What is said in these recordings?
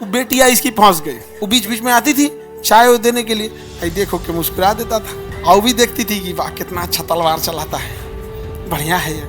वो बेटियां इसकी फंस गई। वो बीच बीच में आती थी चाय देने के लिए, आई देखो के मुस्कुरा देता था। और भी देखती थी कि वाह कितना अच्छा तलवार चलाता है, बढ़िया है ये,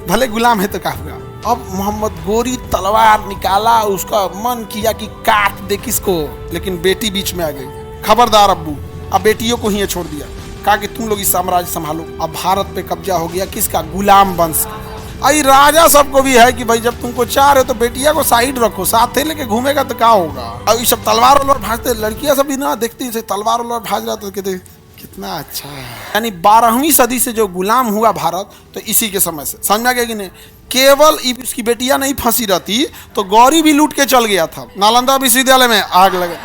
भले गुलाम है तो क्या हुआ। अब मोहम्मद गोरी तलवार निकाला, उसका मन किया कि काट दे किसको, लेकिन बेटी बीच में आ गई। खबरदार अब्बू, अब बेटियों को ही छोड़ दिया, कहा कि तुम लोग इस साम्राज्य संभालो। अब भारत पे कब्जा हो गया किसका, गुलाम वंश का। आई राजा सबको भी है कि भाई जब तुमको चाह रहे हो तो बेटिया को साइड रखो, साथ ही लेके घूमेगा तो क्या होगा। अब ये सब तलवार वलवार भाजते, लड़कियां सब भी ना देखती है तलवार वलवार भाज रहा, तो कहते कितना अच्छा है। यानी 12वीं सदी से जो गुलाम हुआ भारत, तो इसी के समय से, समझ में गया कि नहीं। केवल उसकी बेटियां नहीं फंसी रहती तो गौरी भी लूट के चल गया था। नालंदा विश्वविद्यालय में आग लगा,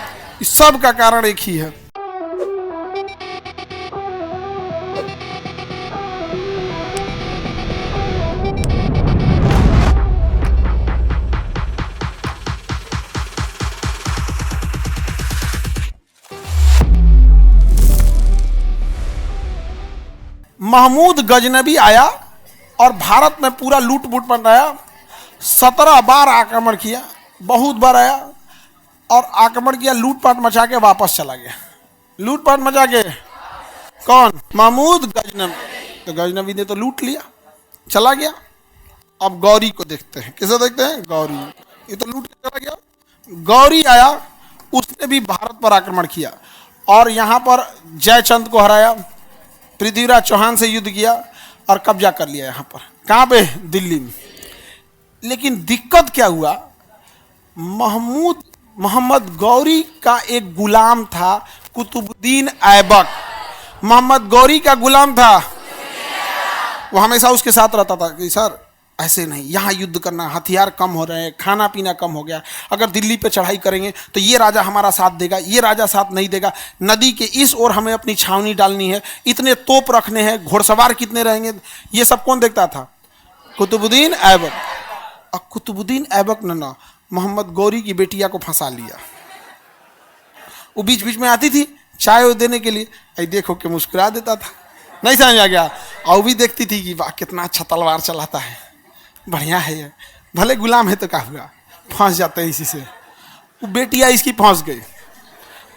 इस सब का कारण एक ही है। महमूद गजनबी आया और भारत में पूरा लूट बूट बनाया। 17 बार आक्रमण किया, बहुत बार आया और आक्रमण किया, लूटपाट मचा के वापस चला गया। लूटपाट मचा के कौन, महमूद गजनबी। तो गजनबी ने तो लूट लिया, चला गया। अब गौरी को देखते हैं, किसे देखते हैं, गौरी। ये तो लूट के चला गया। गौरी आया, उसने भी भारत पर आक्रमण किया और यहाँ पर जयचंद को हराया, पृथ्वीराज चौहान से युद्ध किया और कब्जा कर लिया यहाँ पर। कहाँ पे, दिल्ली में। लेकिन दिक्कत क्या हुआ, मोहम्मद गौरी का एक गुलाम था, कुतुबुद्दीन ऐबक। मोहम्मद गौरी का गुलाम था, वो हमेशा उसके साथ रहता था कि सर ऐसे नहीं, यहाँ युद्ध करना, हथियार कम हो रहे हैं, खाना पीना कम हो गया, अगर दिल्ली पे चढ़ाई करेंगे तो ये राजा हमारा साथ देगा, ये राजा साथ नहीं देगा, नदी के इस ओर हमें अपनी छावनी डालनी है, इतने तोप रखने हैं, घुड़सवार कितने रहेंगे, ये सब कौन देखता था, कुतुबुद्दीन ऐबक। और कुतुबुद्दीन ऐबक ने ना मोहम्मद गौरी की बेटिया को फंसा लिया। वो बीच बीच में आती थी चाय देने के लिए, आई देखो के मुस्कुरा देता था, नहीं समझ आ गया। और भी देखती थी कि वाह कितना अच्छा तलवार चलाता है, बढ़िया है ये, भले गुलाम है तो क्या हुआ, फंस जाते हैं इसी से। वो बेटियां इसकी फंस गई,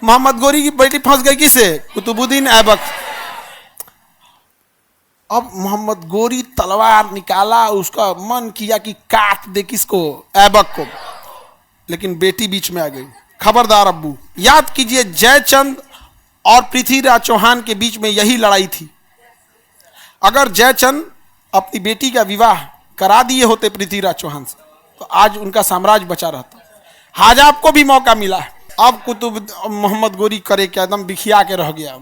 मोहम्मद गौरी की बेटी फंस गई किसे, कुतुबुद्दीन ऐबक। अब मोहम्मद गौरी तलवार निकाला, उसका मन किया कि काट दे किसको, ऐबक को, लेकिन बेटी बीच में आ गई। खबरदार अब्बू, याद कीजिए जयचंद और पृथ्वीराज चौहान के बीच में यही लड़ाई थी। अगर जयचंद अपनी बेटी का विवाह करा दिए होते पृथ्वीराज चौहान से तो आज उनका साम्राज्य बचा रहता। आज आपको भी मौका मिला है। अब मोहम्मद गौरी करे क्या, एकदम बिखिया के रह गया।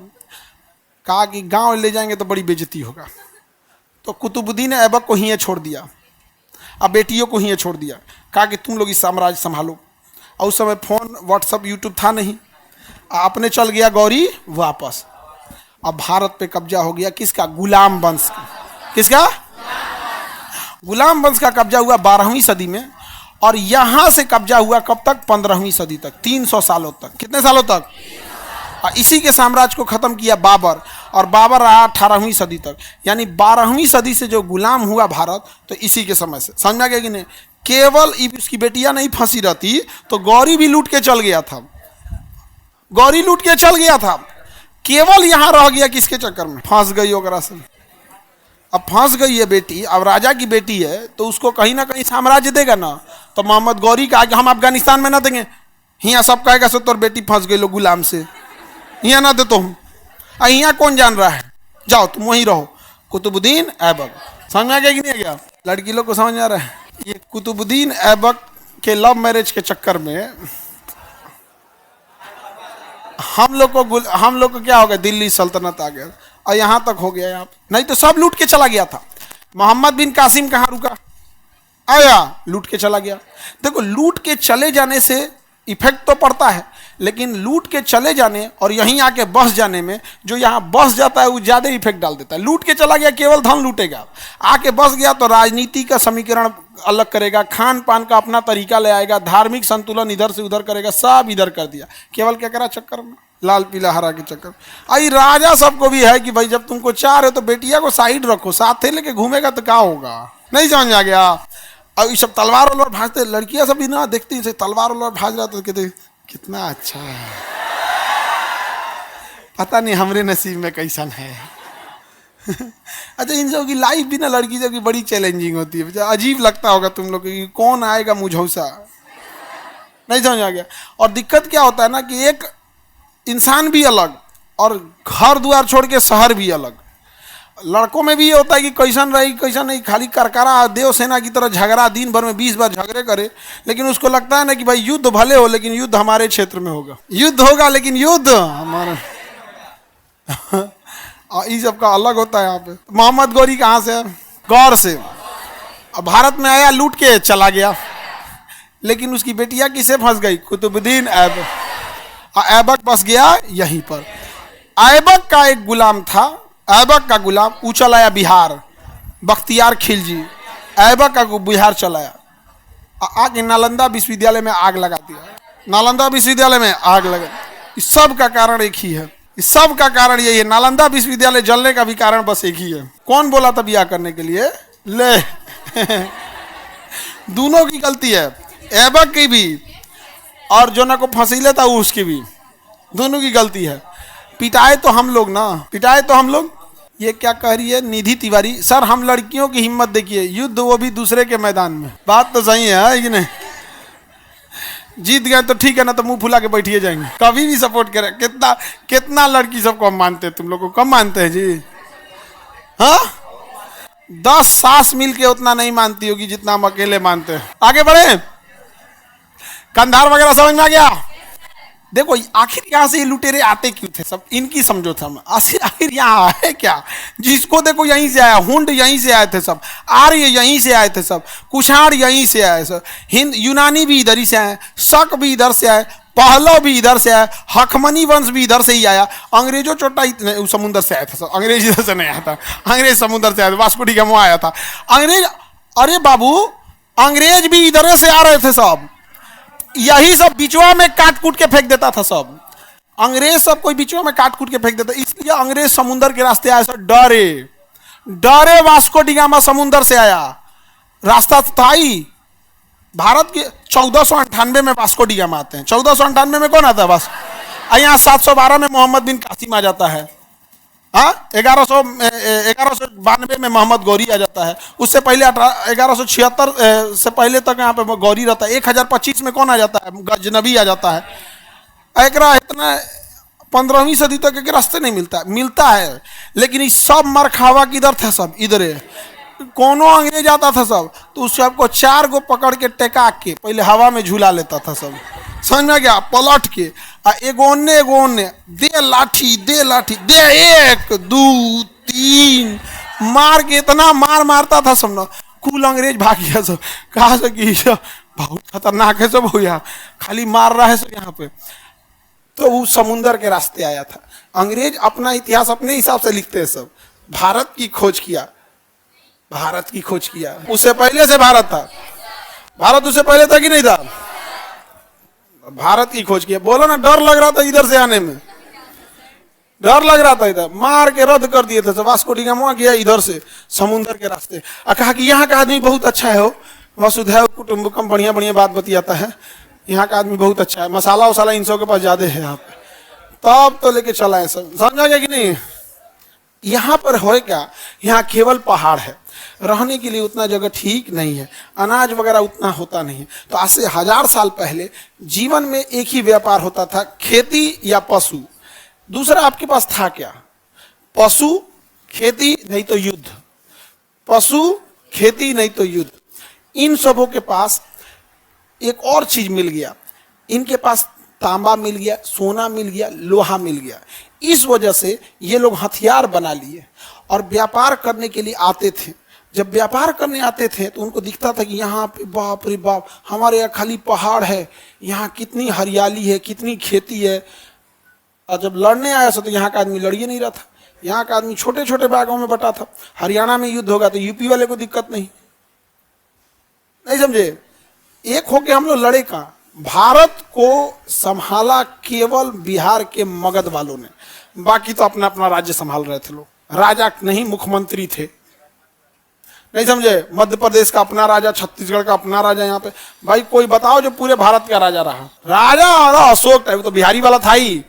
कहा कि गांव ले जाएंगे तो बड़ी बेइज्जती होगा, तो कुतुबुद्दीन ऐबक को ही छोड़ दिया, अब बेटियों को ही छोड़ दिया। कहा कि तुम लोग इस साम्राज्य संभालो। और उस समय फोन, व्हाट्सअप, यूट्यूब था नहीं, अपने चल गया गौरी वापस। अब भारत पे कब्जा हो गया किसका, गुलाम वंश का। किसका, गुलाम वंश का कब्जा हुआ 12वीं सदी में, और यहां से कब्जा हुआ कब तक, 15वीं सदी तक, 300 सालों तक। कितने सालों तक। और इसी के साम्राज्य को खत्म किया बाबर, और बाबर रहा 18वीं सदी तक। यानी 12वीं सदी से जो गुलाम हुआ भारत, तो इसी के समय से, समझ में गया कि नहीं। केवल उसकी बेटियां नहीं फंसी रहती तो गौरी भी लूट के चल गया था, गौरी लूट के चल गया था। केवल यहां रह गया किसके चक्कर में, फंस गई ओकरा से। अब फंस गई है बेटी, अब राजा की बेटी है तो उसको कहीं ना कहीं साम्राज्य देगा ना। तो मोहम्मद गौरी कहा कि हम अफगानिस्तान में ना देंगे, यहाँ सब कहेगा सो तोर बेटी फंस गई लो गुलाम से, यहाँ ना दे तो हम, यहाँ कौन जान रहा है, जाओ तुम वहीं रहो। कुतुबुद्दीन ऐबक, समझ में आ गया कि नहीं आ गया, लड़की लोग को समझ में आ रहा है। ये कुतुबुद्दीन ऐबक के लव मैरिज के चक्कर में हम लोग को क्या हो गया, दिल्ली सल्तनत आ गया और यहाँ तक हो गया। यहाँ नहीं तो सब लूट के चला गया था। मोहम्मद बिन कासिम कहाँ रुका, आया लूट के चला गया। देखो लूट के चले जाने से इफेक्ट तो पड़ता है, लेकिन लूट के चले जाने और यहीं आके बस जाने में, जो यहाँ बस जाता है वो ज़्यादा इफेक्ट डाल देता है। लूट के चला गया केवल धन लूटेगा, आके बस गया तो राजनीति का समीकरण अलग करेगा, खान पान का अपना तरीका ले आएगा, धार्मिक संतुलन इधर से उधर करेगा, सब इधर कर दिया। केवल क्या करा चक्कर में, लाल पीला हरा के चक्कर। आई राजा सबको भी है कि भाई जब तुमको चाह रहे हो तो बेटिया को साइड रखो, साथ ही लेके घूमेगा तो क्या होगा, नहीं समझ आ गया। और ये सब तलवार वलवार भाजते, लड़कियां सब भी ना देखती से तलवार वलवार भाज रहा तो कहते कितना अच्छा है, पता नहीं हमरे नसीब में कैसन है। अच्छा, इन सब की लाइफ भी ना लड़की सब की बड़ी चैलेंजिंग होती है, अजीब लगता होगा तुम लोग कि कौन आएगा मुझौसा, नहीं समझ आ गया। और दिक्कत क्या होता है ना कि एक इंसान भी अलग और घर द्वार छोड़ के शहर भी अलग। लड़कों में भी ये होता है कि कैसन रही कैसन नहीं, खाली करकरा देव सेना की तरह झगड़ा, दिन भर में 20 बार झगड़े करे, लेकिन उसको लगता है ना कि भाई युद्ध भले हो लेकिन युद्ध हमारे क्षेत्र में होगा, युद्ध होगा लेकिन युद्ध हमारा। इस सब का अलग होता है। यहाँ पे मोहम्मद गौरी कहाँ से है? गौर से। अब भारत में आया, लूट के चला गया, लेकिन उसकी बेटिया किसे फंस गई? कुतुबुद्दीन ऐबक। ऐबक बस गया यहीं पर। ऐबक का एक गुलाम था, ऐबक का गुलाम वो चला आया बिहार, बख्तियार खिलजी। ऐबक का बिहार चलाया, आगे नालंदा विश्वविद्यालय में आग लगा दिया। नालंदा विश्वविद्यालय में आग लगा। इस सब का कारण एक ही है, इस सब का कारण यही है। नालंदा विश्वविद्यालय जलने का भी कारण बस एक ही है। कौन बोला था बिया करने के लिए? ले दोनों की गलती है, ऐबक की भी और जो ना को फंसीले था उसकी भी, दोनों की गलती है। पिटाए तो हम लोग ना, पिटाए तो हम लोग। ये क्या कह रही है निधि तिवारी? सर हम लड़कियों की हिम्मत देखिए, युद्ध वो भी दूसरे के मैदान में। बात तो सही है कि नहीं? जीत गए तो ठीक है ना, तो मुंह फुला के बैठिए जाएंगे, कभी भी सपोर्ट करें। कितना कितना लड़की सबको हम मानते हैं, तुम लोग को कम मानते हैं जी? हाँ, 10 सास मिल के उतना नहीं मानती होगी जितना हम अकेले मानते हैं। आगे बढ़े, कंधार वगैरह समझ में आ गया? देखो आखिर यहाँ से ये लुटेरे आते क्यों थे सब, इनकी समझो था। आखिर यहाँ है क्या? जिसको देखो यहीं से आया, हुंड यहीं से आए थे सब, आर्य यहीं से आए थे सब, कुषाण यहीं से आए सब, हिंद यूनानी भी इधर ही से आए, शक भी इधर से आए, पहलव भी इधर से आए, हखमनी वंश भी इधर से ही आया। अंग्रेजों चोटा समुद्र से आया था सब, अंग्रेज इधर से नहीं आया था, अंग्रेज समुद्र से आया था, वास्को डी गामा आया था अंग्रेज। अरे बाबू अंग्रेज भी इधर से आ रहे थे सब, यही सब बिचवा में काट कूट के फेंक देता था सब, अंग्रेज सब कोई बिचवा में काट कूट के फेंक देता। इसलिए अंग्रेज समुद्र के रास्ते आया, सब डरे डरे। वास्को डी गामा समुद्र से आया, रास्ता था ही भारत के। 1498 में वास्को डी गामा आते हैं। 1498 में कौन आता है? बस यहाँ 712 में मोहम्मद बिन कासिम आ जाता है। हाँ, 1192 में मोहम्मद गौरी आ जाता है। उससे पहले 1176 से पहले तक यहाँ पे गौरी रहता है। 1025 में कौन आ जाता है? गजनबी आ जाता है। एकरा इतना 15वीं सदी तक एक रास्ते नहीं मिलता है, लेकिन इस सब मरखावा किधर था? सब इधरे। कोनो अंग्रेज आता था सब तो उस सबको 4 गो पकड़ के टेका के पहले हवा में झूला लेता था सब, समझ में गया? पलट के एगोने दे लाठी दे 1 2 3 मार के इतना मारता था सब ना, कुल अंग्रेज भाग गया सब। कहा से कि बहुत खतरनाक है सब भैया, खाली मार रहा है सब यहाँ पे। तो वो समुंदर के रास्ते आया था। अंग्रेज अपना इतिहास अपने हिसाब से लिखते हैं सब। भारत की खोज किया, भारत की खोज किया। उससे पहले से भारत था, भारत उससे पहले था कि नहीं था? भारत की खोज किया। बोलो ना, डर लग रहा था इधर से आने में, डर लग रहा था। इधर मार के रद्द कर दिए थे। वास्को डी गामा गया इधर से समुद्र के रास्ते, कहा कि यहाँ का आदमी बहुत अच्छा है, हो वसुधैव कुटुंबकम, बढ़िया बढ़िया बात बतियाता है, यहाँ का आदमी बहुत अच्छा है, मसाला वसाला इन सब के पास ज्यादा है यहाँ पे। तब तो लेके चला है सब, समझा गया कि नहीं? यहाँ पर हो क्या, यहाँ केवल पहाड़ है, रहने के लिए उतना जगह ठीक नहीं है, अनाज वगैरह उतना होता नहीं है। तो आज से 1000 साल पहले जीवन में एक ही व्यापार होता था, खेती या पशु। दूसरा आपके पास था क्या? पशु, खेती, नहीं तो युद्ध। पशु, खेती, नहीं तो युद्ध। इन सबों के पास एक और चीज मिल गया, इनके पास तांबा मिल गया, सोना मिल गया, लोहा मिल गया। इस वजह से ये लोग हथियार बना लिए और व्यापार करने के लिए आते थे। जब व्यापार करने आते थे तो उनको दिखता था कि यहाँ पे बाप रे बाप, हमारे यहाँ खाली पहाड़ है, यहाँ कितनी हरियाली है, कितनी खेती है। और जब लड़ने आया तो यहाँ का आदमी लड़िए नहीं रहा था, यहाँ का आदमी छोटे छोटे भागों में बटा था। हरियाणा में युद्ध होगा तो यूपी वाले को दिक्कत नहीं समझे? एक होके हम लोग लड़े कहाँ? भारत को संभाला केवल बिहार के मगध वालों ने, बाकी तो अपना अपना राज्य संभाल रहे थे लोग। राजा नहीं, मुख्यमंत्री थे। नहीं समझे? मध्य प्रदेश का अपना राजा, छत्तीसगढ़ का अपना राजा। यहाँ पे भाई कोई बताओ जो पूरे भारत का राजा रहा। राजा अशोक टाइप, तो बिहारी वाला था ही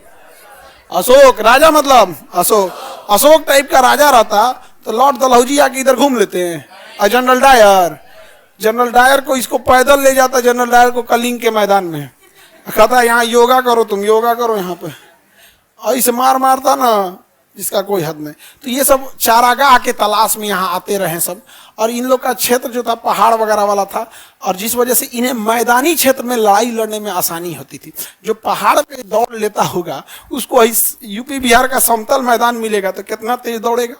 अशोक। राजा मतलब अशोक। अशोक टाइप का राजा रहता तो लॉर्ड डलहौजी आके इधर घूम लेते हैं। और जनरल डायर को इसको पैदल ले जाता, जनरल डायर को कलिंग के मैदान में, कहता यहाँ योगा करो, तुम योगा करो यहाँ पे, और इसे मारता ना जिसका कोई हद नहीं। तो ये सब चारागाह के तलाश में यहाँ आते रहे सब। और इन लोग का क्षेत्र जो था पहाड़ वगैरह वाला था, और जिस वजह से इन्हें मैदानी क्षेत्र में लड़ाई लड़ने में आसानी होती थी। जो पहाड़ पे दौड़ लेता होगा उसको यूपी बिहार का समतल मैदान मिलेगा तो कितना तेज दौड़ेगा।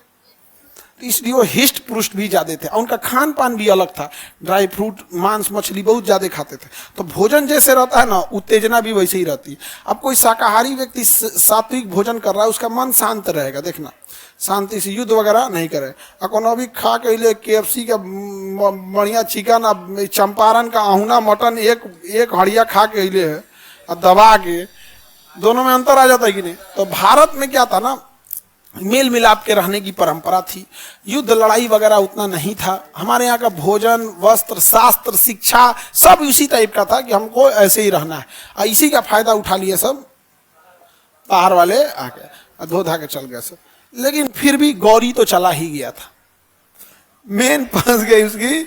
तो इसलिए वो हिष्ट पुष्ट भी ज्यादा थे, और उनका खान पान भी अलग था। ड्राई फ्रूट, मांस मछली बहुत ज्यादा खाते थे। तो भोजन जैसे रहता है ना, उत्तेजना भी वैसे ही रहती है। अब कोई शाकाहारी व्यक्ति सात्विक भोजन कर रहा है, उसका मन शांत रहेगा, देखना, शांति से युद्ध वगैरह नहीं करे। अभी खा के लिए KFC का बढ़िया चिकन, चंपारण का अहुना मटन एक हड़िया खा के लिए है, और दबा के, दोनों में अंतर आ जाता है कि नहीं? तो भारत में क्या था ना, मेल मिलाप के रहने की परंपरा थी। युद्ध लड़ाई वगैरह उतना नहीं था। हमारे यहाँ का भोजन, वस्त्र, शास्त्र, शिक्षा सब उसी टाइप का था कि हमको ऐसे ही रहना है, और इसी का फायदा उठा लिए सब बाहर वाले आके, धो धा के चल गए सब। लेकिन फिर भी गौरी तो चला ही गया था, मेन फंस गई उसकी